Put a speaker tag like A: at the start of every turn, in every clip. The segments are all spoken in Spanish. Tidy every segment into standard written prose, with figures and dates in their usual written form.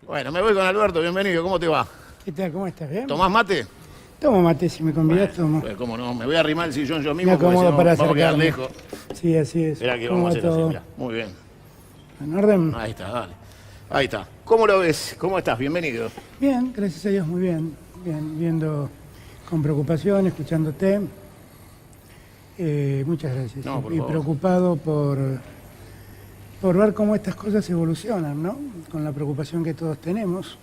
A: Bueno, me voy con Alberto, bienvenido, ¿cómo te va?
B: ¿Qué tal? ¿Cómo estás? ¿Bien?
A: ¿Tomás mate?
B: Tomo mate, si me convidas, tomo.
A: Pues cómo no, me voy a arrimar el sillón yo
B: Me
A: mismo porque si
B: acomodo
A: no
B: para
A: vamos a quedar
B: acercarme.
A: lejos.
B: Sí, así es.
A: Mirá que
B: ¿Cómo
A: vamos a
B: va
A: hacer así,
B: todo?
A: mirá. Muy bien.
B: ¿En orden?
A: Ahí está, dale. Ahí está. ¿Cómo lo ves? ¿Cómo estás? Bienvenido.
B: Bien, gracias a Dios, muy bien. Bien, viendo con preocupación, escuchándote. Muchas gracias.
A: No, por
B: y
A: favor.
B: preocupado por ver cómo estas cosas evolucionan, ¿no? Con la preocupación que todos tenemos.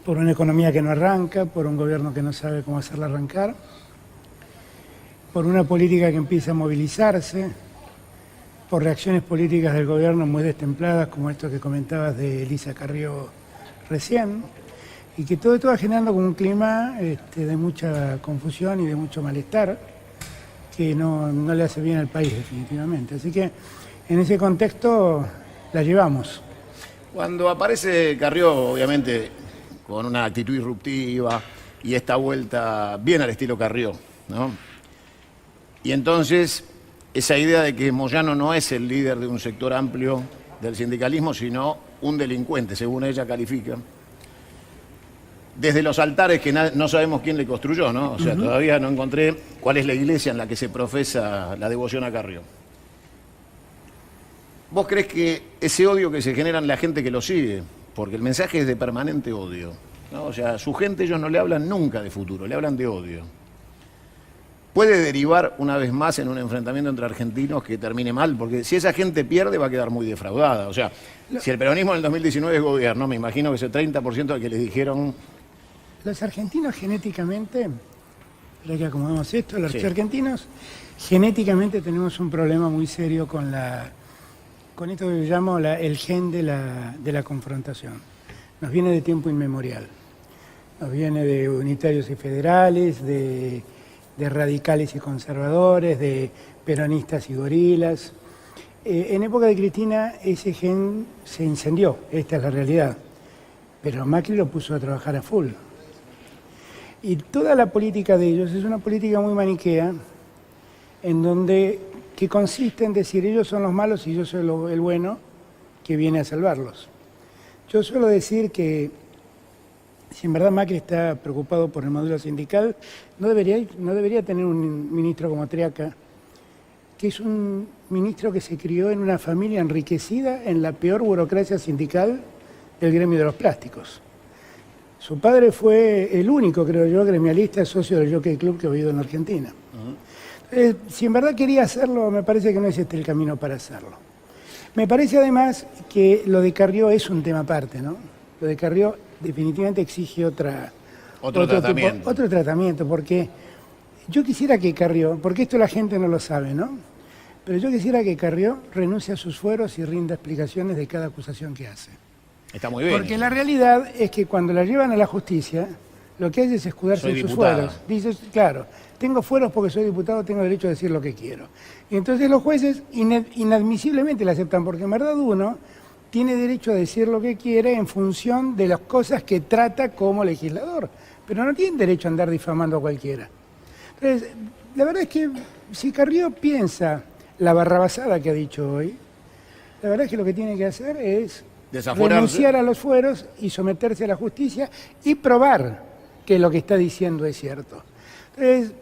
B: Por una economía que no arranca, por un gobierno que no sabe cómo hacerla arrancar, por una política que empieza a movilizarse, por reacciones políticas del gobierno muy destempladas, como esto que comentabas de Elisa Carrió recién, y que todo esto va generando como un clima de mucha confusión y de mucho malestar, que no le hace bien al país definitivamente. Así que en ese contexto la llevamos.
A: Cuando aparece Carrió, obviamente, con una actitud disruptiva y esta vuelta bien al estilo Carrió, ¿no? Y entonces, esa idea de que Moyano no es el líder de un sector amplio del sindicalismo, sino un delincuente, según ella califica. Desde los altares que no sabemos quién le construyó, ¿no? O sea, todavía no encontré cuál es la iglesia en la que se profesa la devoción a Carrió. ¿Vos crees que ese odio que se genera en la gente que lo sigue, porque el mensaje es de permanente odio, ¿no? O sea, a su gente ellos no le hablan nunca de futuro, le hablan de odio, puede derivar una vez más en un enfrentamiento entre argentinos que termine mal? Porque si esa gente pierde va a quedar muy defraudada. O sea, si el peronismo en el 2019 es gobierno, me imagino que ese 30% al que les dijeron...
B: Los argentinos genéticamente, para que acomodemos esto, los
A: Sí.
B: argentinos genéticamente tenemos un problema muy serio con esto que yo llamo el gen de la confrontación. Nos viene de tiempo inmemorial. Nos viene de unitarios y federales, de radicales y conservadores, de peronistas y gorilas. En época de Cristina ese gen se incendió, esta es la realidad. Pero Macri lo puso a trabajar a full. Y toda la política de ellos es una política muy maniquea, que consiste en decir ellos son los malos y yo soy el bueno que viene a salvarlos. Yo suelo decir que si en verdad Macri está preocupado por el modelo sindical, no debería tener un ministro como Triaca, que es un ministro que se crió en una familia enriquecida en la peor burocracia sindical del gremio de los plásticos. Su padre fue el único, creo yo, gremialista socio del Jockey Club que ha habido en Argentina. Si en verdad quería hacerlo, me parece que no es este el camino para hacerlo. Me parece además que lo de Carrió es un tema aparte, ¿no? Lo de Carrió definitivamente exige otro tratamiento, porque yo quisiera que Carrió, porque esto la gente no lo sabe, ¿no? Pero yo quisiera que Carrió renuncie a sus fueros y rinda explicaciones de cada acusación que hace.
A: Está muy bien.
B: Porque la realidad es que cuando la llevan a la justicia, lo que hay es escudarse
A: Soy
B: en sus
A: diputada.
B: fueros. Dices, claro, tengo fueros porque soy diputado, tengo derecho a decir lo que quiero. Y entonces los jueces inadmisiblemente la aceptan, porque en verdad uno tiene derecho a decir lo que quiere en función de las cosas que trata como legislador, pero no tiene derecho a andar difamando a cualquiera. Entonces, la verdad es que si Carrió piensa la barrabasada que ha dicho hoy, la verdad es que lo que tiene que hacer es
A: Desaforarse.
B: renunciar a los fueros y someterse a la justicia y probar que lo que está diciendo es cierto. Entonces,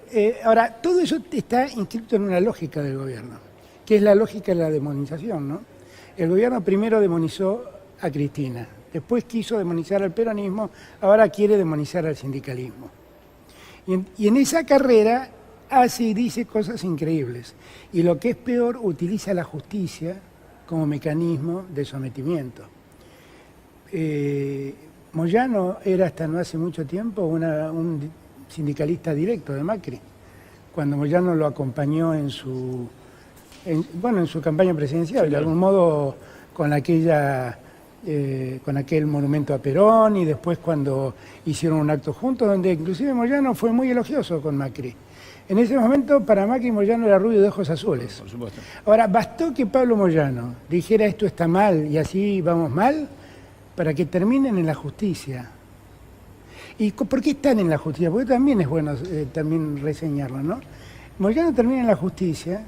B: ahora, todo eso está inscrito en una lógica del gobierno, que es la lógica de la demonización, ¿no? El gobierno primero demonizó a Cristina, después quiso demonizar al peronismo, ahora quiere demonizar al sindicalismo. Y en esa carrera hace y dice cosas increíbles. Y lo que es peor, utiliza la justicia como mecanismo de sometimiento. Moyano era hasta no hace mucho tiempo un sindicalista directo de Macri. Cuando Moyano lo acompañó en su campaña presidencial,
A: Sí,
B: de algún modo con aquel monumento a Perón, y después cuando hicieron un acto juntos, donde inclusive Moyano fue muy elogioso con Macri. En ese momento, para Macri, Moyano era rubio de ojos azules.
A: Por supuesto.
B: Ahora, bastó que Pablo Moyano dijera esto está mal y así vamos mal, para que terminen en la justicia. ¿Y por qué están en la justicia? Porque también es bueno también reseñarlo, ¿no? Moyano termina en la justicia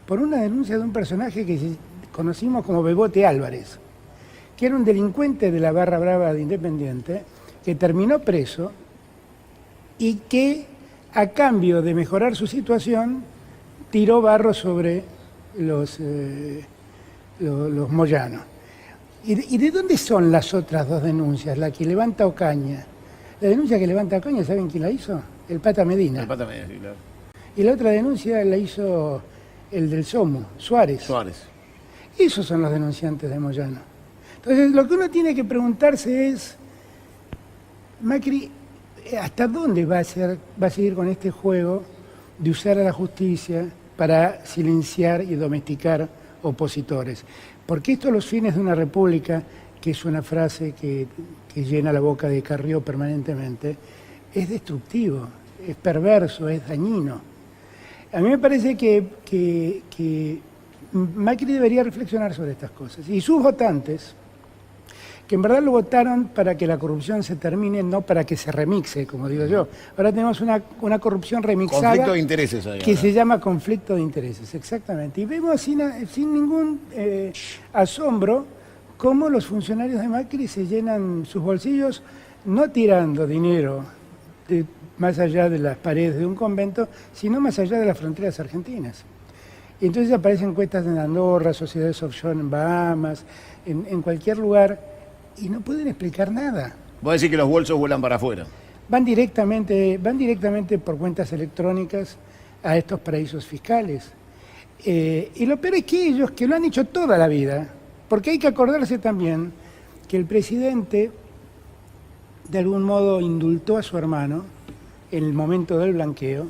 B: por una denuncia de un personaje que conocimos como Bebote Álvarez, que era un delincuente de la barra brava de Independiente, que terminó preso y que, a cambio de mejorar su situación, tiró barro sobre los Moyano. ¿Y de dónde son las otras dos denuncias? La que levanta Ocaña. La denuncia que levanta Ocaña, ¿saben quién la hizo? El Pata Medina.
A: El Pata Medina, sí, claro.
B: Y la otra denuncia la hizo el del Somo, Suárez.
A: Suárez.
B: Esos son los denunciantes de Moyano. Entonces, lo que uno tiene que preguntarse es, Macri, ¿hasta dónde va a seguir con este juego de usar a la justicia para silenciar y domesticar opositores? Porque esto, los fines de una república, que es una frase que llena la boca de Carrió permanentemente, es destructivo, es perverso, es dañino. A mí me parece que Macri debería reflexionar sobre estas cosas. Y sus votantes, que en verdad lo votaron para que la corrupción se termine, no para que se remixe, como digo yo. Ahora tenemos una corrupción remixada.
A: Conflicto de intereses ahí,
B: que
A: ahora
B: se llama conflicto de intereses, exactamente. Y vemos sin ningún asombro cómo los funcionarios de Macri se llenan sus bolsillos, no tirando dinero más allá de las paredes de un convento, sino más allá de las fronteras argentinas. Y entonces aparecen cuentas en Andorra, sociedades offshore en Bahamas, en cualquier lugar, y no pueden explicar nada.
A: Vos decís que los bolsos vuelan para afuera.
B: Van directamente por cuentas electrónicas a estos paraísos fiscales. Y lo peor es que ellos, que lo han hecho toda la vida, porque hay que acordarse también que el presidente de algún modo indultó a su hermano en el momento del blanqueo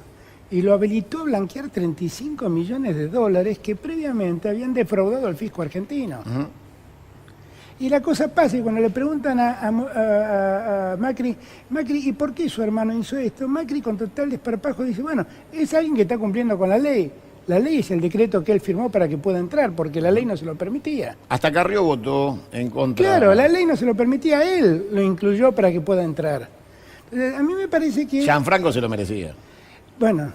B: y lo habilitó a blanquear 35 millones de dólares que previamente habían defraudado al fisco argentino. Uh-huh. Y la cosa pasa, y cuando le preguntan a Macri, ¿y por qué su hermano hizo esto? Macri, con total desparpajo, dice, bueno, es alguien que está cumpliendo con la ley. La ley es el decreto que él firmó para que pueda entrar, porque la ley no se lo permitía.
A: Hasta Carrió votó en contra.
B: Claro, la ley no se lo permitía, él lo incluyó para que pueda entrar. Entonces, a mí me parece que...
A: Gianfranco se lo merecía.
B: Bueno,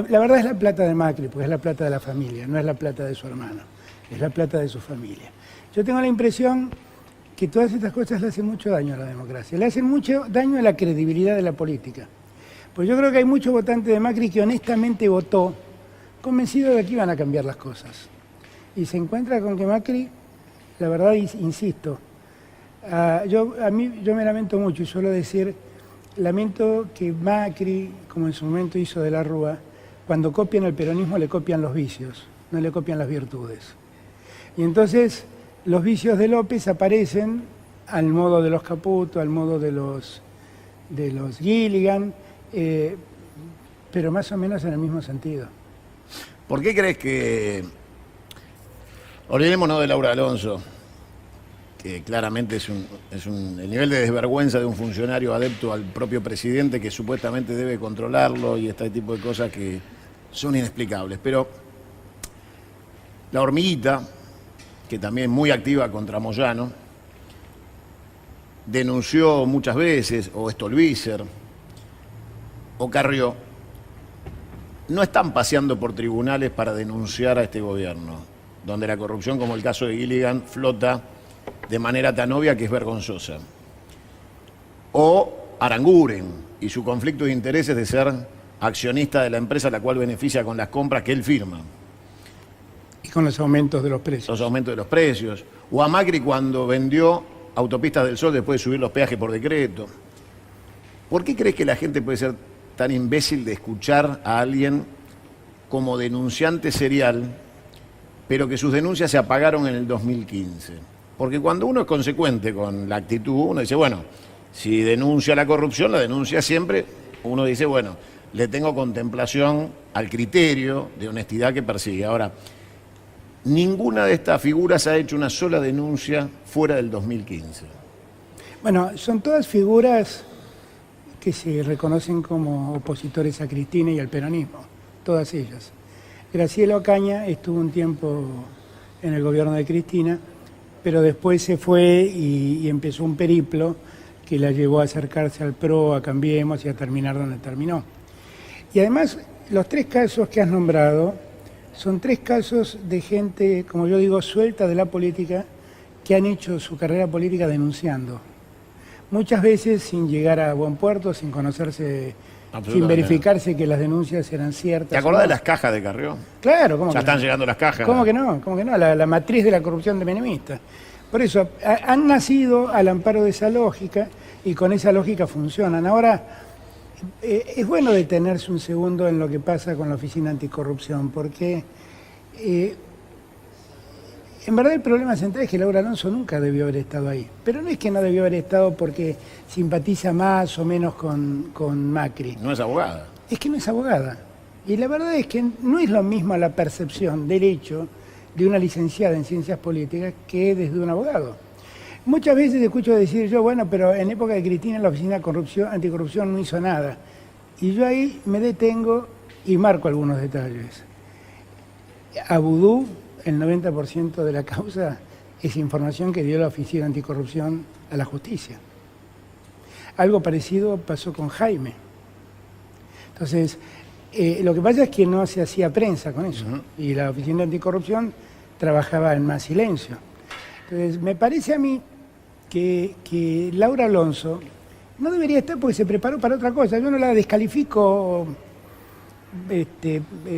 B: la verdad es la plata de Macri, porque es la plata de la familia, no es la plata de su hermano, es la plata de su familia. Yo tengo la impresión que todas estas cosas le hacen mucho daño a la democracia, le hacen mucho daño a la credibilidad de la política. Pues yo creo que hay muchos votantes de Macri que honestamente votó convencido de que iban a cambiar las cosas. Y se encuentra con que Macri, la verdad, insisto, yo me lamento mucho y suelo decir, lamento que Macri, como en su momento hizo de la Rúa, cuando copian el peronismo le copian los vicios, no le copian las virtudes. Y entonces los vicios de López aparecen al modo de los Caputo, al modo de los Gilligan, pero más o menos en el mismo sentido.
A: ¿Por qué crees que, olvidémonos de Laura Alonso, que claramente es el nivel de desvergüenza de un funcionario adepto al propio presidente que supuestamente debe controlarlo y este tipo de cosas que son inexplicables, pero la Hormiguita, que también muy activa contra Moyano, denunció muchas veces, o Stolbizer, o Carrió, no están paseando por tribunales para denunciar a este gobierno, donde la corrupción, como el caso de Gilligan, flota de manera tan obvia que es vergonzosa. O Aranguren y su conflicto de intereses de ser accionista de la empresa a la cual beneficia con las compras que él firma.
B: Y con los aumentos de los precios.
A: Los aumentos de los precios. O a Macri cuando vendió Autopistas del Sol después de subir los peajes por decreto. ¿Por qué crees que la gente puede ser tan imbécil de escuchar a alguien como denunciante serial, pero que sus denuncias se apagaron en el 2015? Porque cuando uno es consecuente con la actitud, uno dice, bueno, si denuncia la corrupción, la denuncia siempre, uno dice, bueno, le tengo contemplación al criterio de honestidad que persigue. Ahora, ninguna de estas figuras ha hecho una sola denuncia fuera del 2015.
B: Bueno, son todas figuras que se reconocen como opositores a Cristina y al peronismo, todas ellas. Graciela Ocaña estuvo un tiempo en el gobierno de Cristina, pero después se fue y empezó un periplo que la llevó a acercarse al PRO, a Cambiemos y a terminar donde terminó. Y además, los tres casos que has nombrado son tres casos de gente, como yo digo, suelta de la política, que han hecho su carrera política denunciando. Muchas veces sin llegar a buen puerto, sin conocerse, sin verificarse que las denuncias eran ciertas.
A: ¿Te acordás de las cajas de Carrió?
B: Claro, ¿cómo que
A: Ya
B: no?
A: están llegando las cajas.
B: ¿Cómo que no? ¿Cómo que no? La matriz de la corrupción de menemista. Por eso, han nacido al amparo de esa lógica y con esa lógica funcionan. Ahora, es bueno detenerse un segundo en lo que pasa con la Oficina Anticorrupción, porque en verdad el problema central es que Laura Alonso nunca debió haber estado ahí. Pero no es que no debió haber estado porque simpatiza más o menos con Macri.
A: No es abogada.
B: Es que no es abogada. Y la verdad es que no es lo mismo la percepción del hecho de una licenciada en ciencias políticas que desde un abogado. Muchas veces escucho decir yo, bueno, pero en época de Cristina la Oficina Anticorrupción no hizo nada. Y yo ahí me detengo y marco algunos detalles. A Vudú, el 90% de la causa es información que dio la Oficina Anticorrupción a la justicia. Algo parecido pasó con Jaime. Entonces, lo que pasa es que no se hacía prensa con eso. Y la Oficina Anticorrupción trabajaba en más silencio. Entonces, me parece a mí que Laura Alonso no debería estar porque se preparó para otra cosa. Yo no la descalifico,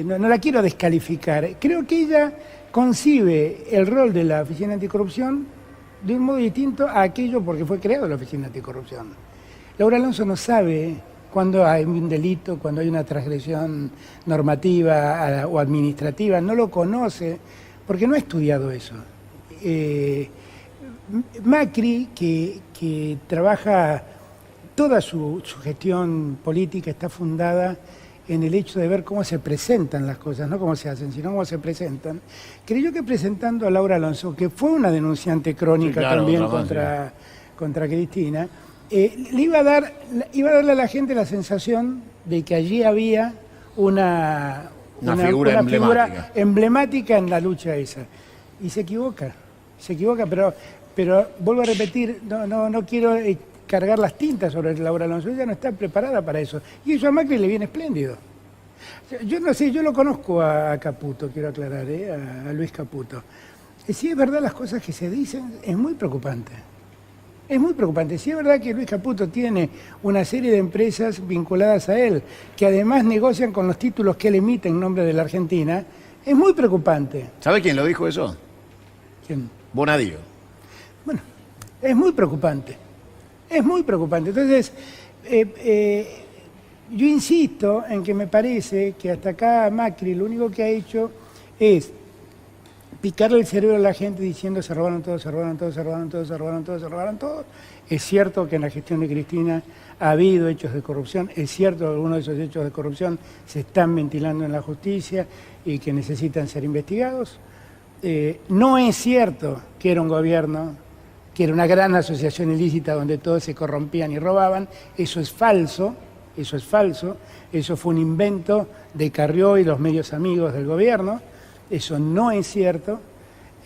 B: no la quiero descalificar. Creo que ella concibe el rol de la Oficina Anticorrupción de un modo distinto a aquello porque fue creado la Oficina Anticorrupción. Laura Alonso no sabe cuando hay un delito, cuando hay una transgresión normativa o administrativa, no lo conoce porque no ha estudiado eso. Macri, que trabaja, toda su gestión política está fundada en el hecho de ver cómo se presentan las cosas, no cómo se hacen, sino cómo se presentan. Creyó que presentando a Laura Alonso, que fue una denunciante crónica también contra Cristina, le iba a darle a la gente la sensación de que allí había una figura emblemática en la lucha esa. Y se equivoca, pero vuelvo a repetir, no quiero cargar las tintas sobre Laura Alonso, ella no está preparada para eso. Y eso a Macri le viene espléndido. Yo no sé, yo lo conozco a Caputo, quiero aclarar, a Luis Caputo. Si es verdad las cosas que se dicen, es muy preocupante. Es muy preocupante. Si es verdad que Luis Caputo tiene una serie de empresas vinculadas a él, que además negocian con los títulos que él emite en nombre de la Argentina, es muy preocupante.
A: ¿Sabe quién lo dijo eso?
B: ¿Quién?
A: Bonadío.
B: Bueno, es muy preocupante. Es muy preocupante. Entonces, yo insisto en que me parece que hasta acá Macri lo único que ha hecho es picarle el cerebro a la gente diciendo se robaron todo, se robaron todo, se robaron todo, se robaron todo, se robaron todo. Es cierto que en la gestión de Cristina ha habido hechos de corrupción, es cierto que algunos de esos hechos de corrupción se están ventilando en la justicia y que necesitan ser investigados. No es cierto que era un gobierno, que era una gran asociación ilícita donde todos se corrompían y robaban. Eso es falso, eso es falso. Eso fue un invento de Carrió y los medios amigos del gobierno. Eso no es cierto.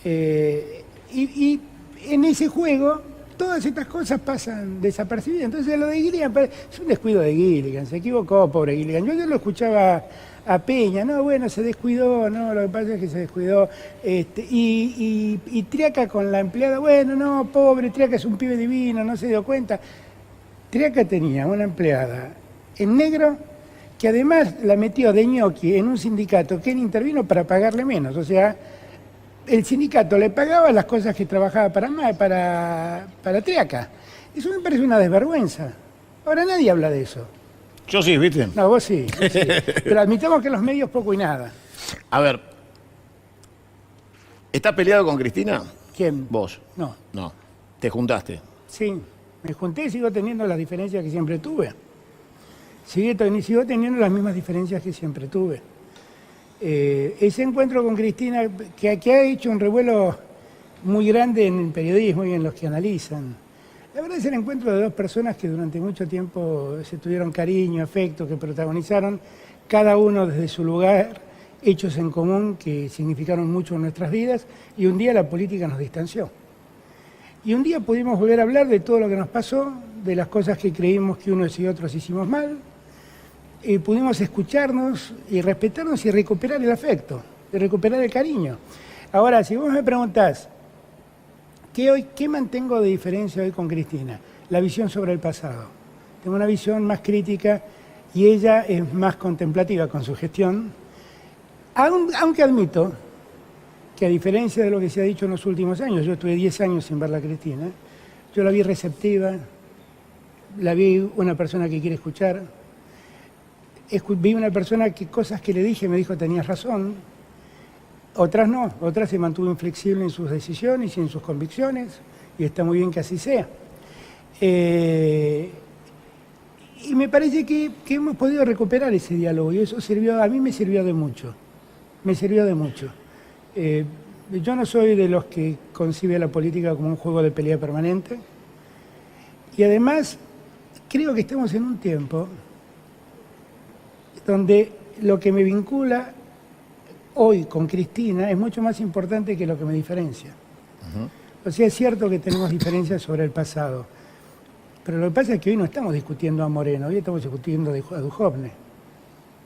B: Y en ese juego todas estas cosas pasan desapercibidas. Entonces lo de Gilligan es un descuido de Gilligan, se equivocó, pobre Gilligan. Yo lo escuchaba a Peña, no, bueno, se descuidó, no, lo que pasa es que se descuidó. Y Triaca con la empleada, bueno, no, pobre, Triaca es un pibe divino, no se dio cuenta. Triaca tenía una empleada en negro que además la metió de ñoqui en un sindicato que él intervino para pagarle menos. O sea, el sindicato le pagaba las cosas que trabajaba para Triaca. Eso me parece una desvergüenza. Ahora nadie habla de eso.
A: Yo sí, ¿viste?
B: No, vos sí. Pero admitamos que en los medios poco y nada.
A: A ver, ¿estás peleado con Cristina?
B: ¿Quién?
A: ¿Vos?
B: No.
A: No. ¿Te juntaste?
B: Sí, me junté y sigo teniendo las diferencias que siempre tuve. Sigo teniendo las mismas diferencias que siempre tuve. Ese encuentro con Cristina, que ha hecho un revuelo muy grande en el periodismo y en los que analizan. La verdad es el encuentro de dos personas que durante mucho tiempo se tuvieron cariño, afecto, que protagonizaron cada uno desde su lugar hechos en común que significaron mucho en nuestras vidas, y un día la política nos distanció. Y un día pudimos volver a hablar de todo lo que nos pasó, de las cosas que creímos que unos y otros hicimos mal, y pudimos escucharnos y respetarnos y recuperar el afecto, y recuperar el cariño. Ahora, si vos me preguntás, ¿Qué mantengo de diferencia hoy con Cristina? La visión sobre el pasado. Tengo una visión más crítica y ella es más contemplativa con su gestión, aunque admito que a diferencia de lo que se ha dicho en los últimos años, yo estuve 10 años sin verla a Cristina, yo la vi receptiva, la vi una persona que quiere escuchar, vi una persona que cosas que le dije me dijo tenías razón, otras no, otras se mantuvo inflexible en sus decisiones y en sus convicciones, y está muy bien que así sea. Y me parece que hemos podido recuperar ese diálogo y eso a mí me sirvió de mucho. Yo no soy de los que concibe la política como un juego de pelea permanente y además creo que estamos en un tiempo donde lo que me vincula hoy con Cristina es mucho más importante que lo que me diferencia. O sea, es cierto que tenemos diferencias sobre el pasado, pero lo que pasa es que hoy no estamos discutiendo a Moreno, hoy estamos discutiendo a Duhovne,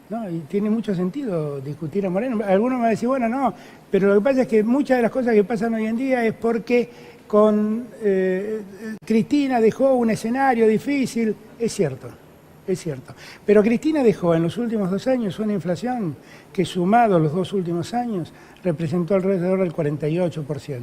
B: ¿no? Y tiene mucho sentido discutir a Moreno. Algunos me van a decir, bueno, no, pero lo que pasa es que muchas de las cosas que pasan hoy en día es porque con Cristina dejó un escenario difícil. Es cierto. Pero Cristina dejó en los últimos 2 años una inflación que sumado los 2 últimos años representó alrededor del 48%.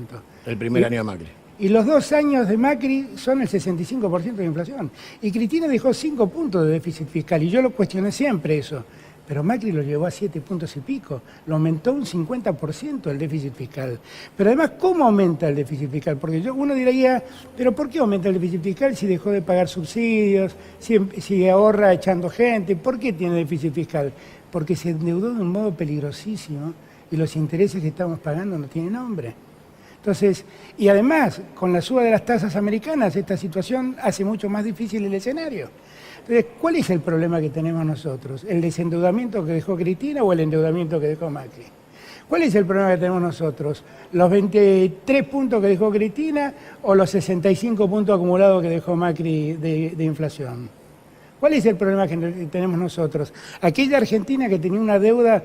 A: El primer año de Macri.
B: Y los 2 años de Macri son el 65% de inflación. Y Cristina dejó 5 puntos de déficit fiscal, y yo lo cuestioné siempre eso. Pero Macri lo llevó a 7 puntos y pico, lo aumentó un 50% el déficit fiscal. Pero además, ¿cómo aumenta el déficit fiscal? Porque uno diría, ¿pero por qué aumenta el déficit fiscal si dejó de pagar subsidios, si ahorra echando gente? ¿Por qué tiene déficit fiscal? Porque se endeudó de un modo peligrosísimo y los intereses que estamos pagando no tienen nombre. Entonces, y además, con la suba de las tasas americanas, esta situación hace mucho más difícil el escenario. Entonces, ¿cuál es el problema que tenemos nosotros? ¿El desendeudamiento que dejó Cristina o el endeudamiento que dejó Macri? ¿Cuál es el problema que tenemos nosotros? ¿Los 23 puntos que dejó Cristina o los 65 puntos acumulados que dejó Macri de inflación? ¿Cuál es el problema que tenemos nosotros? Aquella Argentina que tenía una deuda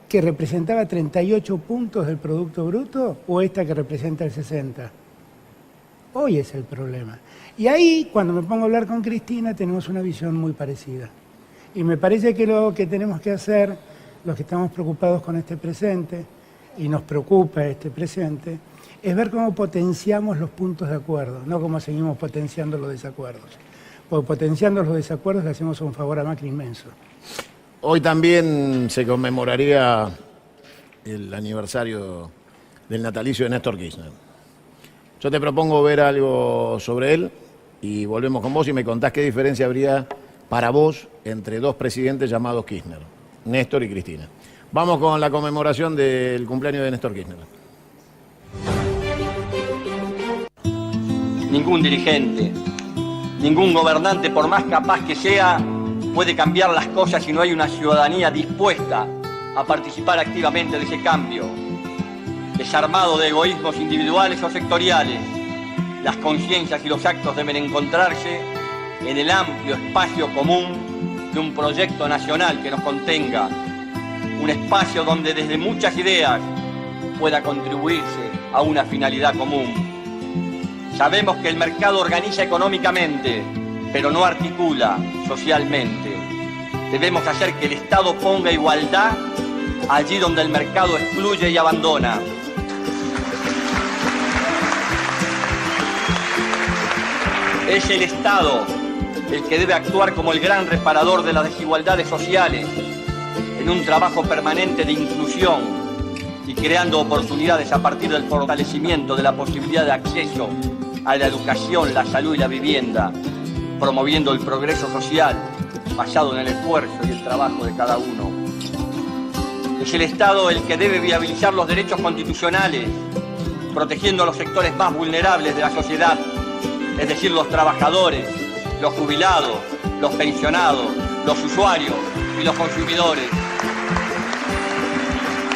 B: que representaba 38 puntos del Producto Bruto o esta que representa el 60. Hoy es el problema. Y ahí, cuando me pongo a hablar con Cristina, tenemos una visión muy parecida. Y me parece que lo que tenemos que hacer, los que estamos preocupados con este presente, y nos preocupa este presente, es ver cómo potenciamos los puntos de acuerdo, no cómo seguimos potenciando los desacuerdos. Porque potenciando los desacuerdos le hacemos un favor a Macri inmenso.
A: Hoy también se conmemoraría el aniversario del natalicio de Néstor Kirchner. Yo te propongo ver algo sobre él y volvemos con vos y me contás qué diferencia habría para vos entre 2 presidentes llamados Kirchner, Néstor y Cristina. Vamos con la conmemoración del cumpleaños de Néstor Kirchner.
C: Ningún dirigente, ningún gobernante, por más capaz que sea, puede cambiar las cosas si no hay una ciudadanía dispuesta a participar activamente de ese cambio. Desarmado de egoísmos individuales o sectoriales, las conciencias y los actos deben encontrarse en el amplio espacio común de un proyecto nacional que nos contenga, un espacio donde desde muchas ideas pueda contribuirse a una finalidad común. Sabemos que el mercado organiza económicamente, pero no articula socialmente. Debemos hacer que el Estado ponga igualdad allí donde el mercado excluye y abandona. Es el Estado el que debe actuar como el gran reparador de las desigualdades sociales, en un trabajo permanente de inclusión y creando oportunidades a partir del fortalecimiento de la posibilidad de acceso a la educación, la salud y la vivienda, promoviendo el progreso social basado en el esfuerzo y el trabajo de cada uno. Es el Estado el que debe viabilizar los derechos constitucionales, protegiendo a los sectores más vulnerables de la sociedad, es decir, los trabajadores, los jubilados, los pensionados, los usuarios y los consumidores.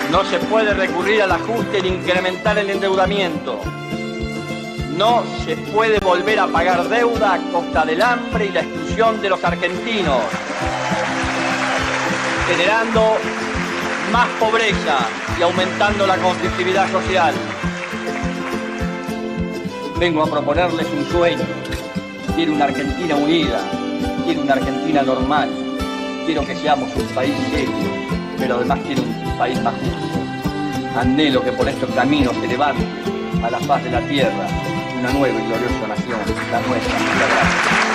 C: No se puede recurrir al ajuste ni incrementar el endeudamiento. No se puede volver a pagar deuda a costa del hambre y la exclusión de los argentinos, generando más pobreza y aumentando la conflictividad social. vengo a proponerles un sueño. Quiero una Argentina unida, quiero una Argentina normal, quiero que seamos un país serio, pero además quiero un país más justo. Anhelo que por estos caminos se levante a la faz de la tierra una nueva y gloriosa nación, la nuestra. Muchas gracias.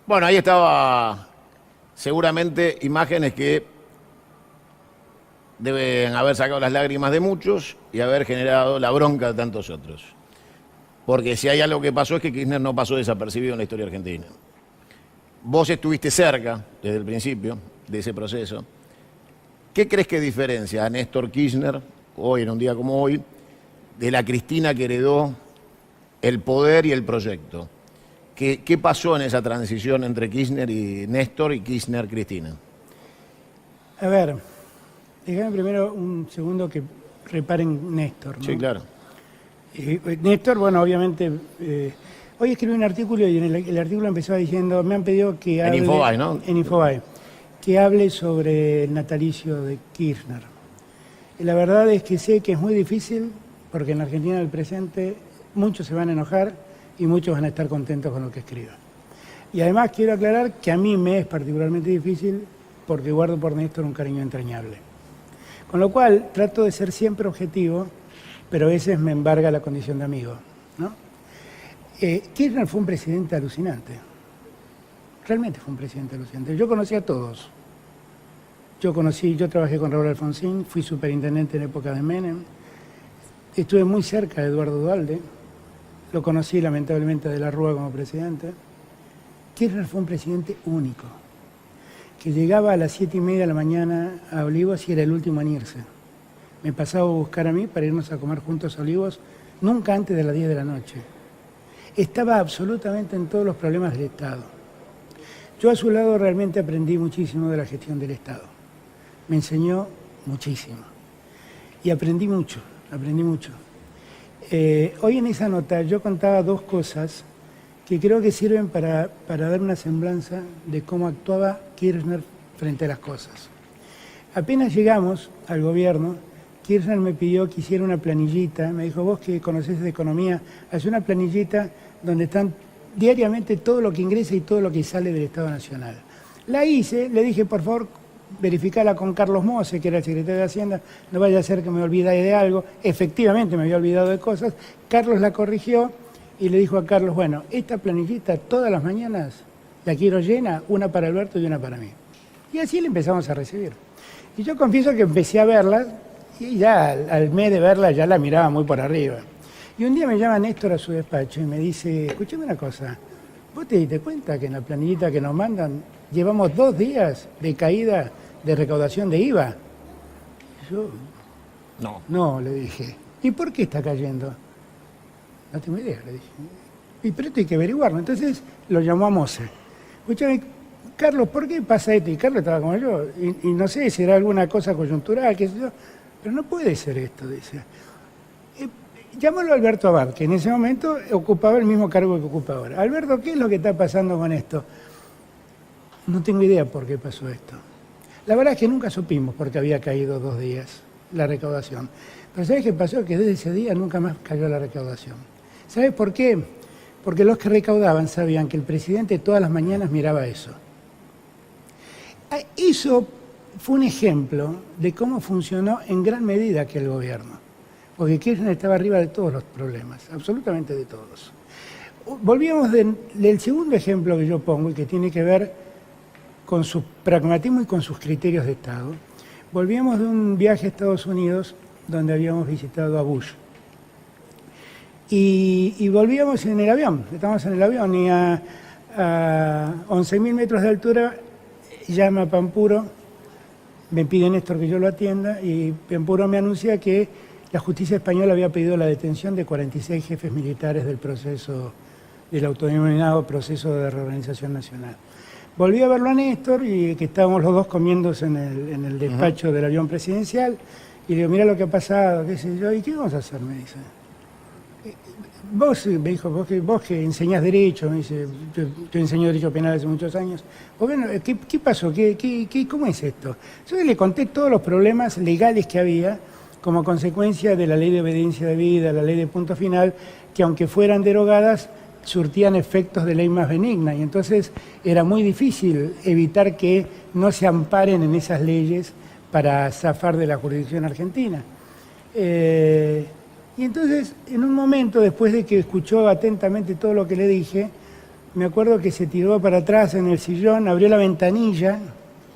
A: Bueno, ahí estaba seguramente imágenes que deben haber sacado las lágrimas de muchos y haber generado la bronca de tantos otros. Porque si hay algo que pasó es que Kirchner no pasó desapercibido en la historia argentina. Vos estuviste cerca desde el principio de ese proceso. ¿Qué crees que diferencia a Néstor Kirchner, hoy en un día como hoy, de la Cristina que heredó el poder y el proyecto? ¿Qué pasó en esa transición entre Kirchner y Néstor y Kirchner-Cristina?
B: A ver, déjame primero un segundo que reparen Néstor, ¿no?
A: Sí, claro.
B: Néstor, bueno, obviamente, hoy escribí un artículo y en el artículo empezaba diciendo, me han pedido que hable...
A: En Infobae, ¿no?
B: En Infobae, que hable sobre el natalicio de Kirchner. Y la verdad es que sé que es muy difícil, porque en la Argentina del presente muchos se van a enojar y muchos van a estar contentos con lo que escriba. Y además quiero aclarar que a mí me es particularmente difícil porque guardo por Néstor un cariño entrañable. Con lo cual trato de ser siempre objetivo, pero a veces me embarga la condición de amigo, ¿no? Kirchner fue un presidente alucinante. Realmente fue un presidente alucinante. Yo conocí a todos. Yo trabajé con Raúl Alfonsín, fui superintendente en época de Menem, estuve muy cerca de Eduardo Duhalde. Lo conocí lamentablemente de la Rúa como presidente. Kirchner fue un presidente único, que llegaba a las 7:30 de la mañana a Olivos y era el último en irse. Me pasaba a buscar a mí para irnos a comer juntos a Olivos, nunca antes de las 10 de la noche. Estaba absolutamente en todos los problemas del Estado. Yo a su lado realmente aprendí muchísimo de la gestión del Estado. Me enseñó muchísimo. Y aprendí mucho. Hoy en esa nota yo contaba dos cosas que creo que sirven para dar una semblanza de cómo actuaba Kirchner frente a las cosas. Apenas llegamos al gobierno, Kirchner me pidió que hiciera una planillita, me dijo, vos que conocés de economía, haz una planillita donde están diariamente todo lo que ingresa y todo lo que sale del Estado Nacional. La hice, le dije, por favor, verificala con Carlos Mose, que era el secretario de Hacienda, no vaya a ser que me olvide de algo. Efectivamente me había olvidado de cosas. Carlos la corrigió y le dijo a Carlos, bueno, esta planillita todas las mañanas la quiero llena, una para Alberto y una para mí. Y así le empezamos a recibir. Y yo confieso que empecé a verla y ya al mes de verla ya la miraba muy por arriba. Y un día me llama Néstor a su despacho y me dice, escúchame una cosa, ¿vos te diste cuenta que en la planillita que nos mandan llevamos 2 días de caída de recaudación de IVA? Y yo, no, le dije. ¿Y por qué está cayendo? No tengo idea, le dije. Y pero esto hay que averiguarlo. Entonces lo llamó a Mose. Escúchame, Carlos, ¿por qué pasa esto? Y Carlos estaba como yo. Y no sé si era alguna cosa coyuntural, qué sé yo. Pero no puede ser esto, dice. Llámalo a Alberto Abad, que en ese momento ocupaba el mismo cargo que ocupa ahora. Alberto, ¿qué es lo que está pasando con esto? No tengo idea por qué pasó esto. La verdad es que nunca supimos por qué había caído 2 días la recaudación. Pero ¿sabes qué pasó? Que desde ese día nunca más cayó la recaudación. ¿Sabes por qué? Porque los que recaudaban sabían que el presidente todas las mañanas miraba eso. Eso fue un ejemplo de cómo funcionó en gran medida aquel gobierno. Porque Kirchner estaba arriba de todos los problemas, absolutamente de todos. Volvíamos del segundo ejemplo que yo pongo y que tiene que ver con su pragmatismo y con sus criterios de Estado. Volvíamos de un viaje a Estados Unidos donde habíamos visitado a Bush. Y volvíamos en el avión, estábamos en el avión y a 11.000 metros de altura llama Pampuro, me pide Néstor que yo lo atienda y Pampuro me anuncia que la justicia española había pedido la detención de 46 jefes militares del proceso, del autodenominado proceso de reorganización nacional. Volví a verlo a Néstor y que estábamos los dos comiéndose en el despacho del avión presidencial y le digo, mira lo que ha pasado, qué sé yo, ¿y qué vamos a hacer? Me dice. vos, me dijo, vos que enseñás Derecho, me dice, yo enseño Derecho Penal hace muchos años. Bueno, ¿qué pasó? ¿Cómo es esto? Yo le conté todos los problemas legales que había como consecuencia de la ley de obediencia debida, la ley de punto final, que aunque fueran derogadas, surtían efectos de ley más benigna. Y entonces era muy difícil evitar que no se amparen en esas leyes para zafar de la jurisdicción argentina. Y entonces, en un momento, después de que escuchó atentamente todo lo que le dije, me acuerdo que se tiró para atrás en el sillón, abrió la ventanilla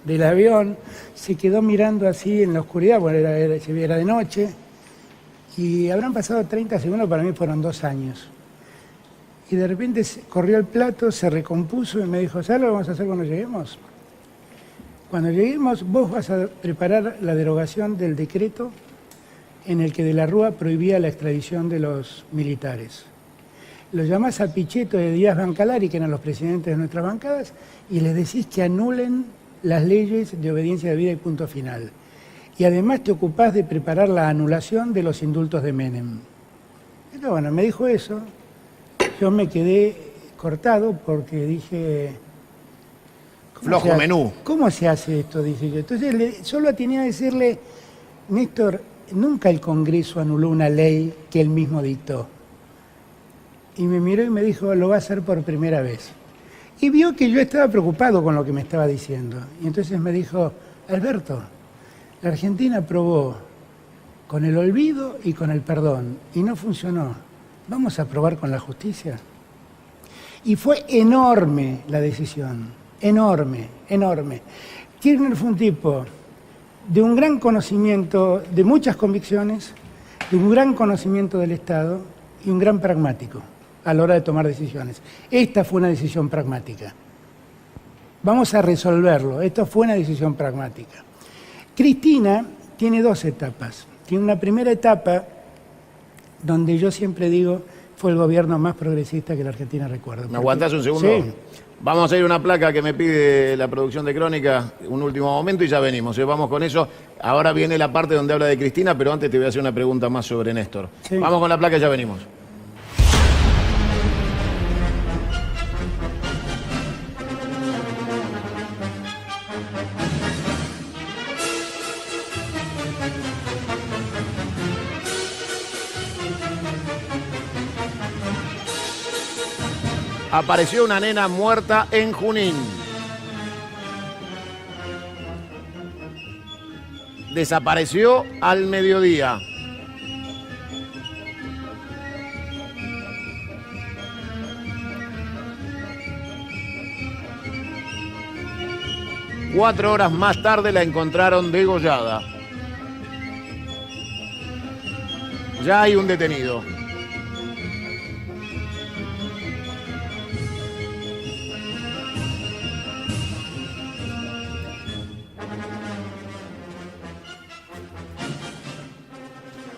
B: del avión, se quedó mirando así en la oscuridad, bueno, era de noche, y habrán pasado 30 segundos, para mí fueron 2 años. Y de repente corrió el plato, se recompuso y me dijo, ¿sabes lo que vamos a hacer cuando lleguemos? Cuando lleguemos, vos vas a preparar la derogación del decreto en el que de la Rúa prohibía la extradición de los militares. Lo llamás a Pichetto y a Díaz Bancalari, que eran los presidentes de nuestras bancadas, y les decís que anulen las leyes de obediencia debida y punto final. Y además te ocupás de preparar la anulación de los indultos de Menem. Entonces, bueno, me dijo eso. Yo me quedé cortado porque dije...
A: Flojo menú.
B: ¿Cómo se hace esto? Dije yo. Entonces solo tenía que decirle, Néstor, nunca el Congreso anuló una ley que él mismo dictó. Y me miró y me dijo, lo va a hacer por primera vez. Y vio que yo estaba preocupado con lo que me estaba diciendo. Y entonces me dijo, Alberto, la Argentina probó con el olvido y con el perdón, y no funcionó. ¿Vamos a probar con la justicia? Y fue enorme la decisión, enorme, enorme. Kirchner fue un tipo de un gran conocimiento, de muchas convicciones, de un gran conocimiento del Estado y un gran pragmático a la hora de tomar decisiones. Esta fue una decisión pragmática. Vamos a resolverlo. Esto fue una decisión pragmática. Cristina tiene 2 etapas. Tiene una primera etapa donde yo siempre digo fue el gobierno más progresista que la Argentina recuerda.
A: ¿Me aguantás un segundo?
B: Sí.
A: Vamos a ir a una placa que me pide la producción de Crónica, un último momento y ya venimos. Vamos con eso. Ahora viene la parte donde habla de Cristina, pero antes te voy a hacer una pregunta más sobre Néstor.
B: Sí.
A: Vamos con la placa y ya venimos. Apareció una nena muerta en Junín. Desapareció al mediodía. Cuatro horas más tarde la encontraron degollada. Ya hay un detenido.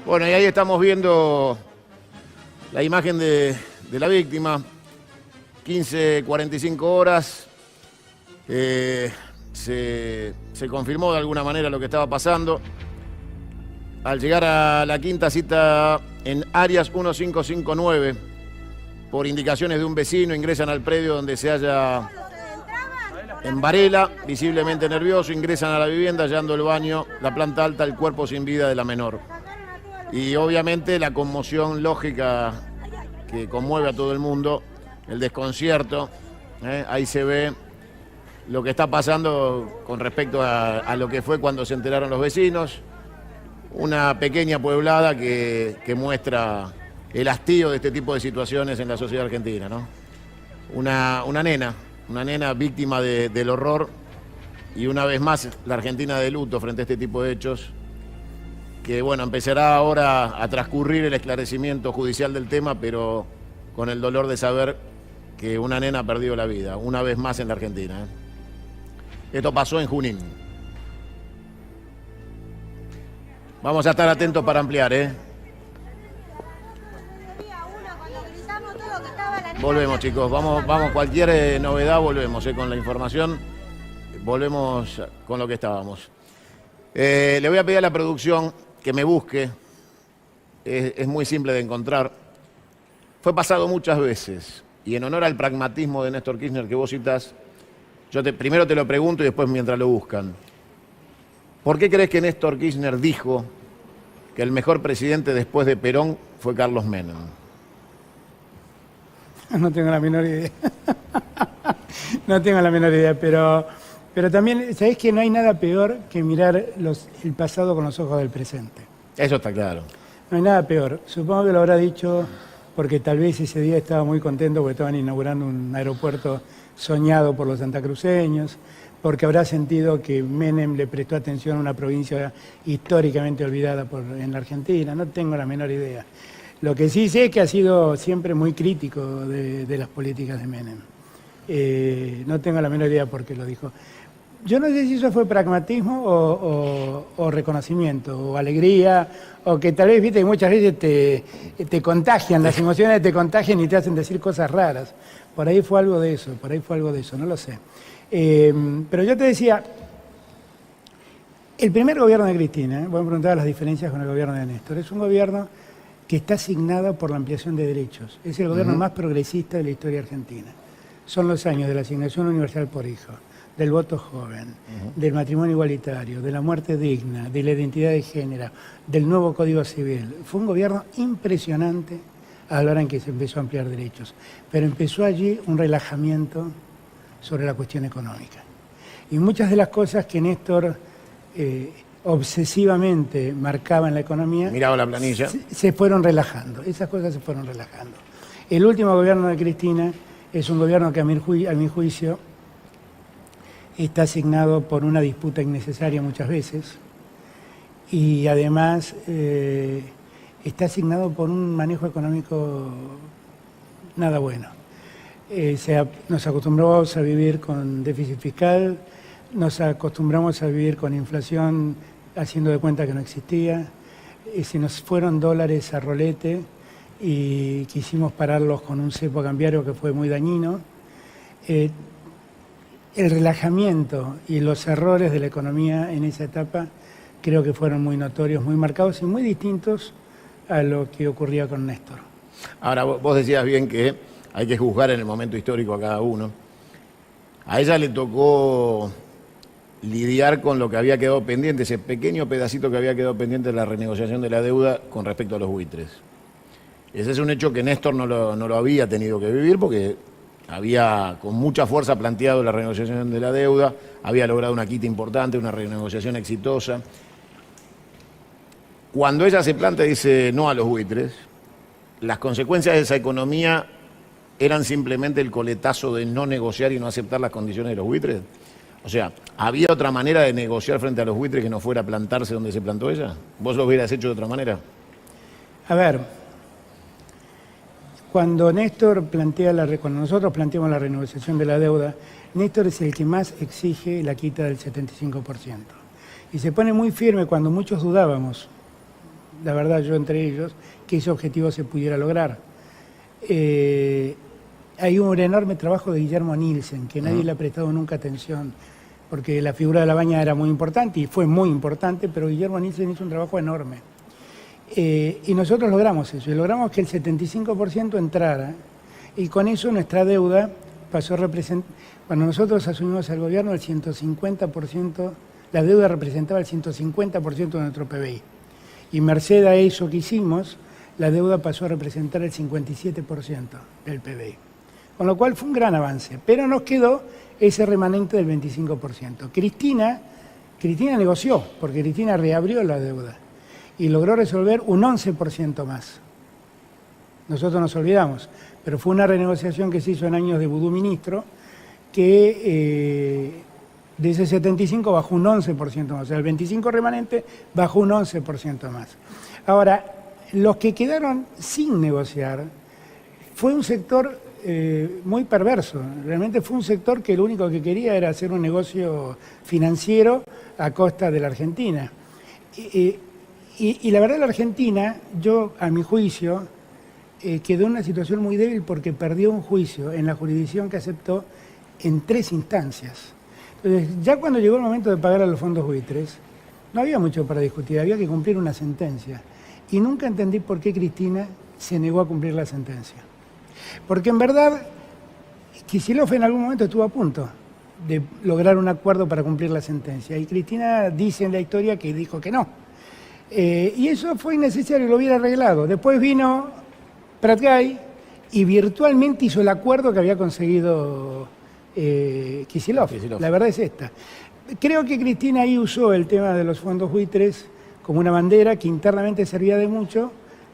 A: Bueno, y ahí estamos viendo la imagen de la víctima. 15:45 horas. Se confirmó de alguna manera lo que estaba pasando. Al llegar a la quinta cita en Arias 1559, por indicaciones de un vecino, ingresan al predio donde se halla en Varela, visiblemente nervioso, ingresan a la vivienda, hallando el baño, la planta alta, el cuerpo sin vida de la menor. Y obviamente la conmoción lógica que conmueve a todo el mundo, el desconcierto, ahí se ve lo que está pasando con respecto a lo que fue cuando se enteraron los vecinos. Una pequeña pueblada que muestra el hastío de este tipo de situaciones en la sociedad argentina, ¿no? Una nena víctima del horror, y una vez más la Argentina de luto frente a este tipo de hechos, que bueno, empezará ahora a transcurrir el esclarecimiento judicial del tema, pero con el dolor de saber que una nena ha perdido la vida, una vez más en la Argentina, ¿eh? Esto pasó en Junín. Vamos a estar atentos para ampliar, ¿eh? Volvemos, chicos, vamos, cualquier novedad volvemos, con la información, volvemos con lo que estábamos. Le voy a pedir a la producción que me busque, es muy simple de encontrar, fue pasado muchas veces. Y en honor al pragmatismo de Néstor Kirchner que vos citás, primero te lo pregunto y después mientras lo buscan. ¿Por qué crees que Néstor Kirchner dijo que el mejor presidente después de Perón fue Carlos Menem?
B: No tengo la menor idea. No tengo la menor idea, pero también, ¿sabés que no hay nada peor que mirar el pasado con los ojos del presente?
A: Eso está claro.
B: No hay nada peor. Supongo que lo habrá dicho porque tal vez ese día estaba muy contento porque estaban inaugurando un aeropuerto soñado por los santacruceños, porque habrá sentido que Menem le prestó atención a una provincia históricamente olvidada en la Argentina. No tengo la menor idea. Lo que sí sé es que ha sido siempre muy crítico de las políticas de Menem. No tengo la menor idea por qué lo dijo. Yo no sé si eso fue pragmatismo o reconocimiento, o alegría, o que tal vez, viste, que muchas veces te contagian, las emociones te contagian y te hacen decir cosas raras. Por ahí fue algo de eso, no lo sé. Pero yo te decía, el primer gobierno de Cristina, voy a preguntar las diferencias con el gobierno de Néstor, es un gobierno que está asignado por la ampliación de derechos. Es el gobierno más progresista de la historia argentina. Son los años de la asignación universal por hijo, del voto joven, del matrimonio igualitario, de la muerte digna, de la identidad de género, del nuevo Código Civil. Fue un gobierno impresionante a la hora en que se empezó a ampliar derechos. Pero empezó allí un relajamiento sobre la cuestión económica. Y muchas de las cosas que Néstor obsesivamente marcaba en la economía,
A: miraba la planilla,
B: se fueron relajando. Esas cosas se fueron relajando. El último gobierno de Cristina es un gobierno que a mi juicio está asignado por una disputa innecesaria muchas veces y además está asignado por un manejo económico nada bueno. Nos acostumbramos a vivir con déficit fiscal, nos acostumbramos a vivir con inflación haciendo de cuenta que no existía, se nos fueron dólares a rolete y quisimos pararlos con un cepo cambiario que fue muy dañino. El relajamiento y los errores de la economía en esa etapa creo que fueron muy notorios, muy marcados y muy distintos a lo que ocurría con Néstor.
A: Ahora, vos decías bien que hay que juzgar en el momento histórico a cada uno. A ella le tocó lidiar con lo que había quedado pendiente, ese pequeño pedacito que había quedado pendiente de la renegociación de la deuda con respecto a los buitres. Ese es un hecho que Néstor no lo había tenido que vivir porque había con mucha fuerza planteado la renegociación de la deuda, había logrado una quita importante, una renegociación exitosa. Cuando ella se plantea y dice no a los buitres, las consecuencias de esa economía eran simplemente el coletazo de no negociar y no aceptar las condiciones de los buitres. O sea, ¿había otra manera de negociar frente a los buitres que no fuera plantarse donde se plantó ella? ¿Vos lo hubieras hecho de otra manera?
B: A ver, cuando nosotros planteamos la renegociación de la deuda, Néstor es el que más exige la quita del 75%. Y se pone muy firme cuando muchos dudábamos, la verdad yo entre ellos, que ese objetivo se pudiera lograr. Hay un enorme trabajo de Guillermo Nielsen, que nadie le ha prestado nunca atención, porque la figura de la Baña era muy importante y fue muy importante, pero Guillermo Nielsen hizo un trabajo enorme. Y nosotros logramos eso, y logramos que el 75% entrara, y con eso nuestra deuda pasó a representar, cuando nosotros asumimos el gobierno, el 150%, la deuda representaba el 150% de nuestro PBI. Y merced a eso que hicimos, la deuda pasó a representar el 57% del PBI. Con lo cual fue un gran avance, pero nos quedó ese remanente del 25%. Cristina negoció, porque Cristina reabrió la deuda y logró resolver un 11% más. Nosotros nos olvidamos, pero fue una renegociación que se hizo en años de vudú ministro, que de ese 75 bajó un 11% más, o sea, el 25 remanente bajó un 11% más. Ahora, los que quedaron sin negociar fue un sector muy perverso. Realmente fue un sector que lo único que quería era hacer un negocio financiero a costa de la Argentina. Y la verdad la Argentina, a mi juicio, quedó en una situación muy débil porque perdió un juicio en la jurisdicción que aceptó en 3 instancias. Entonces, ya cuando llegó el momento de pagar a los fondos buitres, no había mucho para discutir, había que cumplir una sentencia. Y nunca entendí por qué Cristina se negó a cumplir la sentencia. Porque en verdad, Kicillof en algún momento estuvo a punto de lograr un acuerdo para cumplir la sentencia. Y Cristina dice en la historia que dijo que no. Y eso fue innecesario, lo hubiera arreglado. Después vino Prat-Gay y virtualmente hizo el acuerdo que había conseguido Kicillof. La verdad es esta. Creo que Cristina ahí usó el tema de los fondos buitres como una bandera que internamente servía de mucho,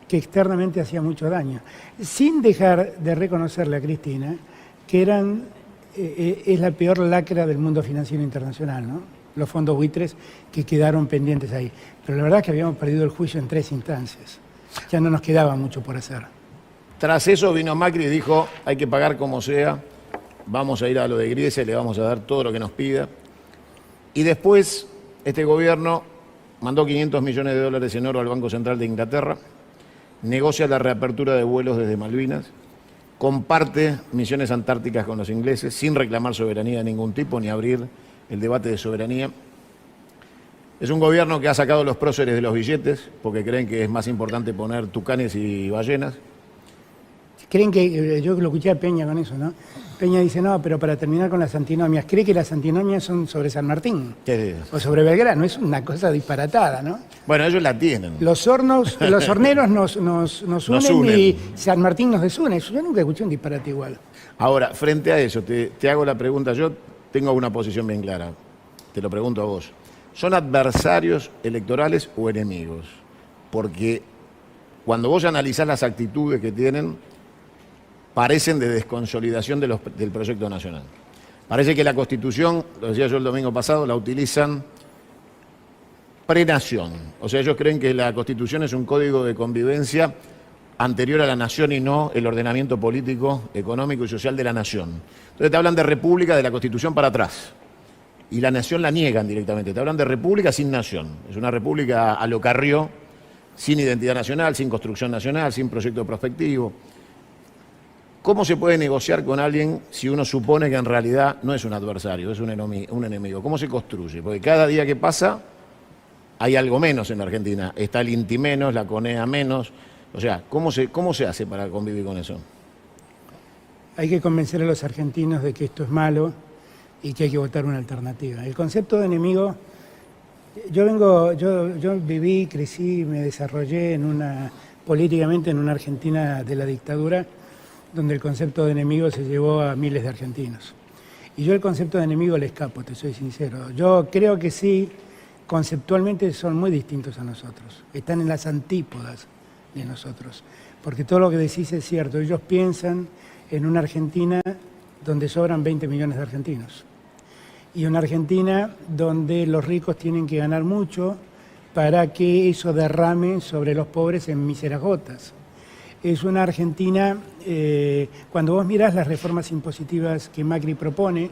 B: que externamente hacía mucho daño. Sin dejar de reconocerle a Cristina que es la peor lacra del mundo financiero internacional, ¿no? Los fondos buitres que quedaron pendientes ahí. Pero la verdad es que habíamos perdido el juicio en 3 instancias. Ya no nos quedaba mucho por hacer.
A: Tras eso vino Macri y dijo, hay que pagar como sea, vamos a ir a lo de Griese, le vamos a dar todo lo que nos pida. Y después este gobierno mandó 500 millones de dólares en oro al Banco Central de Inglaterra, negocia la reapertura de vuelos desde Malvinas, comparte misiones antárticas con los ingleses sin reclamar soberanía de ningún tipo ni abrir el debate de soberanía. Es un gobierno que ha sacado los próceres de los billetes porque creen que es más importante poner tucanes y ballenas.
B: Creen que, yo lo escuché a Peña con eso, ¿no? Peña dice, no, pero para terminar con las antinomias, cree que las antinomias son sobre San Martín o sobre Belgrano, es una cosa disparatada, ¿no?
A: Bueno, ellos la tienen.
B: Los horneros nos unen y San Martín nos desune. Yo nunca escuché un disparate igual.
A: Ahora, frente a eso, te hago la pregunta, yo tengo una posición bien clara, te lo pregunto a vos. ¿Son adversarios electorales o enemigos? Porque cuando vos analizás las actitudes que tienen, parecen de desconsolidación del proyecto nacional. Parece que la Constitución, lo decía yo el domingo pasado, la utilizan pre-nación. O sea, ellos creen que la Constitución es un código de convivencia anterior a la nación y no el ordenamiento político, económico y social de la nación. Entonces te hablan de república de la Constitución para atrás. Y la nación la niegan directamente. Te hablan de república sin nación. Es una república a lo Carrió, sin identidad nacional, sin construcción nacional, sin proyecto prospectivo. ¿Cómo se puede negociar con alguien si uno supone que en realidad no es un adversario, es un enemigo? ¿Cómo se construye? Porque cada día que pasa hay algo menos en la Argentina. Está el INTI menos, la CONEA menos. O sea, ¿cómo se hace para convivir con eso?
B: Hay que convencer a los argentinos de que esto es malo y que hay que votar una alternativa. El concepto de enemigo, yo viví, crecí, me desarrollé políticamente en una Argentina de la dictadura, donde el concepto de enemigo se llevó a miles de argentinos. Y yo el concepto de enemigo le escapo, te soy sincero. Yo creo que sí, conceptualmente son muy distintos a nosotros. Están en las antípodas de nosotros. Porque todo lo que decís es cierto. Ellos piensan en una Argentina donde sobran 20 millones de argentinos. Y una Argentina donde los ricos tienen que ganar mucho para que eso derrame sobre los pobres en míseras gotas. Es una Argentina, cuando vos mirás las reformas impositivas que Macri propone,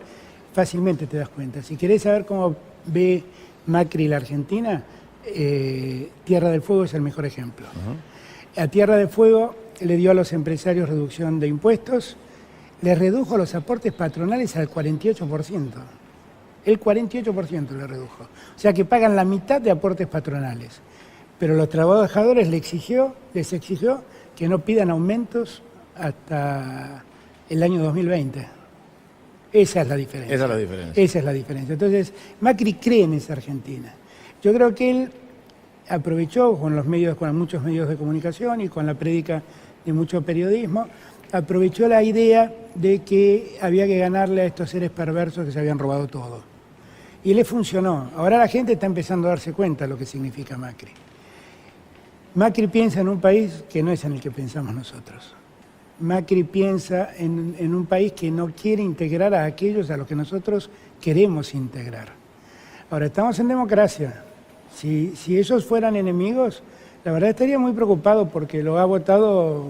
B: fácilmente te das cuenta. Si querés saber cómo ve Macri la Argentina, Tierra del Fuego es el mejor ejemplo. A Tierra del Fuego le dio a los empresarios reducción de impuestos, le redujo los aportes patronales al 48%. El 48% le redujo. O sea que pagan la mitad de aportes patronales. Pero los trabajadores les exigió que no pidan aumentos hasta el año 2020. Esa es la diferencia.
A: Esa es la diferencia.
B: Entonces, Macri cree en esa Argentina. Yo creo que él aprovechó con muchos medios de comunicación y con la prédica de mucho periodismo, aprovechó la idea de que había que ganarle a estos seres perversos que se habían robado todo. Y le funcionó. Ahora la gente está empezando a darse cuenta de lo que significa Macri. Macri piensa en un país que no es en el que pensamos nosotros. Macri piensa en un país que no quiere integrar a aquellos a los que nosotros queremos integrar. Ahora, estamos en democracia. Si ellos fueran enemigos, la verdad estaría muy preocupado porque lo ha votado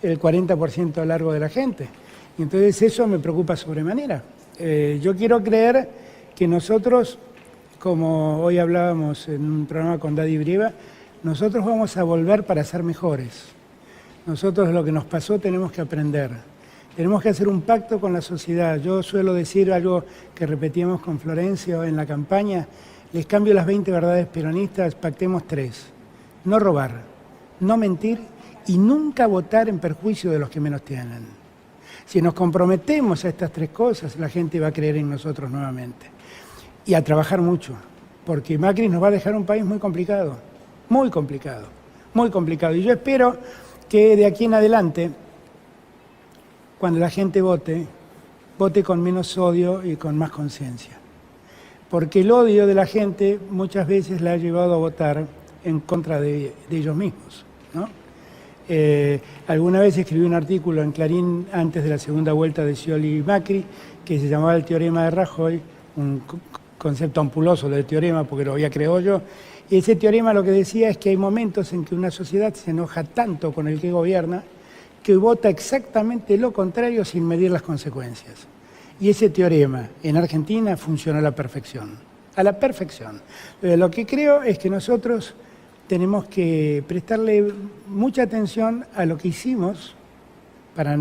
B: el 40% a lo largo de la gente. Y entonces eso me preocupa sobremanera. Yo quiero creer que nosotros, como hoy hablábamos en un programa con Daddy Brieva, nosotros vamos a volver para ser mejores. Nosotros lo que nos pasó tenemos que aprender. Tenemos que hacer un pacto con la sociedad. Yo suelo decir algo que repetíamos con Florencio en la campaña. Les cambio las 20 verdades peronistas, pactemos 3. No robar, no mentir y nunca votar en perjuicio de los que menos tienen. Si nos comprometemos a estas tres cosas, la gente va a creer en nosotros nuevamente. Y a trabajar mucho, porque Macri nos va a dejar un país muy complicado, muy complicado, muy complicado. Y yo espero que de aquí en adelante, cuando la gente vote, vote con menos odio y con más conciencia. Porque el odio de la gente muchas veces la ha llevado a votar en contra de ellos mismos, ¿no? Alguna vez escribí un artículo en Clarín antes de la segunda vuelta de Scioli y Macri, que se llamaba el teorema de Rajoy, un concepto ampuloso del teorema porque lo había creado yo, y ese teorema lo que decía es que hay momentos en que una sociedad se enoja tanto con el que gobierna que vota exactamente lo contrario sin medir las consecuencias. Y ese teorema en Argentina funciona a la perfección, a la perfección. Lo que creo es que nosotros tenemos que prestarle mucha atención a lo que hicimos para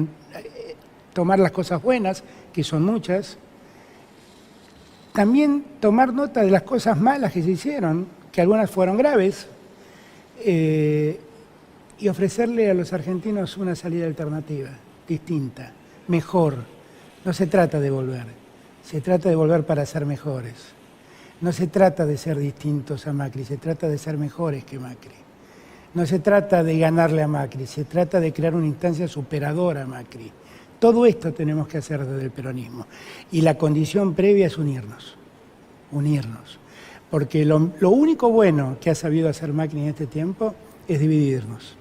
B: tomar las cosas buenas, que son muchas, también tomar nota de las cosas malas que se hicieron, que algunas fueron graves, y ofrecerle a los argentinos una salida alternativa, distinta, mejor. No se trata de volver, se trata de volver para ser mejores. No se trata de ser distintos a Macri, se trata de ser mejores que Macri. No se trata de ganarle a Macri, se trata de crear una instancia superadora a Macri. Todo esto tenemos que hacer desde el peronismo. Y la condición previa es unirnos, unirnos. Porque lo único bueno que ha sabido hacer Macri en este tiempo es dividirnos.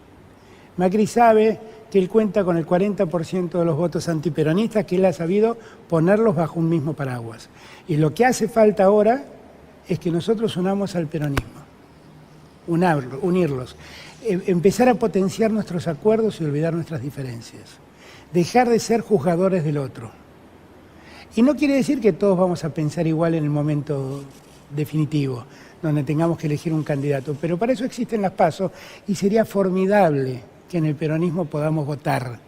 B: Macri sabe que él cuenta con el 40% de los votos antiperonistas, que él ha sabido ponerlos bajo un mismo paraguas. Y lo que hace falta ahora es que nosotros unamos al peronismo, unirlos, empezar a potenciar nuestros acuerdos y olvidar nuestras diferencias, dejar de ser juzgadores del otro. Y no quiere decir que todos vamos a pensar igual en el momento definitivo, donde tengamos que elegir un candidato, pero para eso existen las PASO y sería formidable que en el peronismo podamos votar,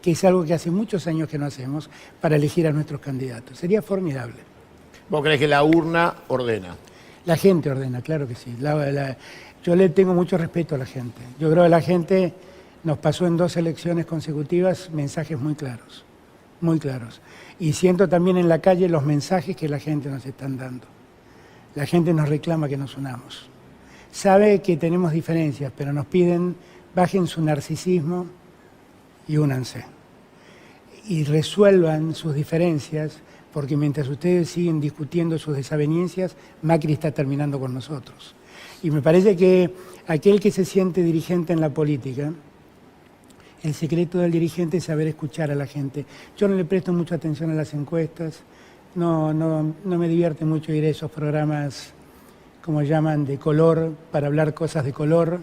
B: que es algo que hace muchos años que no hacemos, para elegir a nuestros candidatos. Sería formidable.
A: ¿Vos creés que la urna ordena?
B: La gente ordena, claro que sí. Yo le tengo mucho respeto a la gente. Yo creo que la gente nos pasó en 2 elecciones consecutivas mensajes muy claros, muy claros. Y siento también en la calle los mensajes que la gente nos están dando. La gente nos reclama que nos unamos. Sabe que tenemos diferencias, pero nos piden bajen su narcisismo y únanse. Y resuelvan sus diferencias, porque mientras ustedes siguen discutiendo sus desavenencias, Macri está terminando con nosotros. Y me parece que aquel que se siente dirigente en la política, el secreto del dirigente es saber escuchar a la gente. Yo no le presto mucha atención a las encuestas, no me divierte mucho ir a esos programas, como llaman, de color, para hablar cosas de color.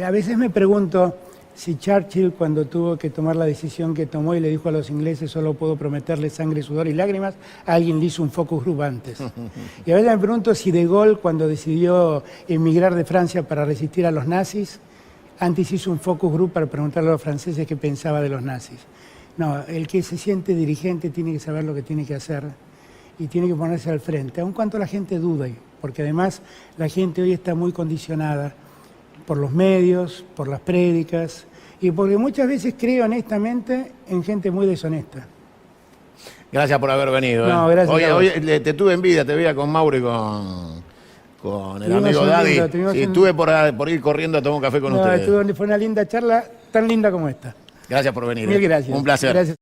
B: A veces me pregunto si Churchill, cuando tuvo que tomar la decisión que tomó y le dijo a los ingleses solo puedo prometerles sangre, sudor y lágrimas, a alguien le hizo un focus group antes. Y a veces me pregunto si De Gaulle, cuando decidió emigrar de Francia para resistir a los nazis, antes hizo un focus group para preguntarle a los franceses qué pensaba de los nazis. No, el que se siente dirigente tiene que saber lo que tiene que hacer y tiene que ponerse al frente, aun cuanto la gente dude, porque además la gente hoy está muy condicionada por los medios, por las prédicas, y porque muchas veces creo honestamente en gente muy deshonesta.
A: Gracias por haber venido.
B: No, gracias a vos.
A: Hoy te tuve en vida, te veía con Mauro y con el amigo Daddy. Sí, estuve por ir corriendo a tomar un café con ustedes.
B: Fue una linda charla, tan linda como esta.
A: Gracias por venir.
B: Mil gracias.
A: Un placer.
B: Gracias.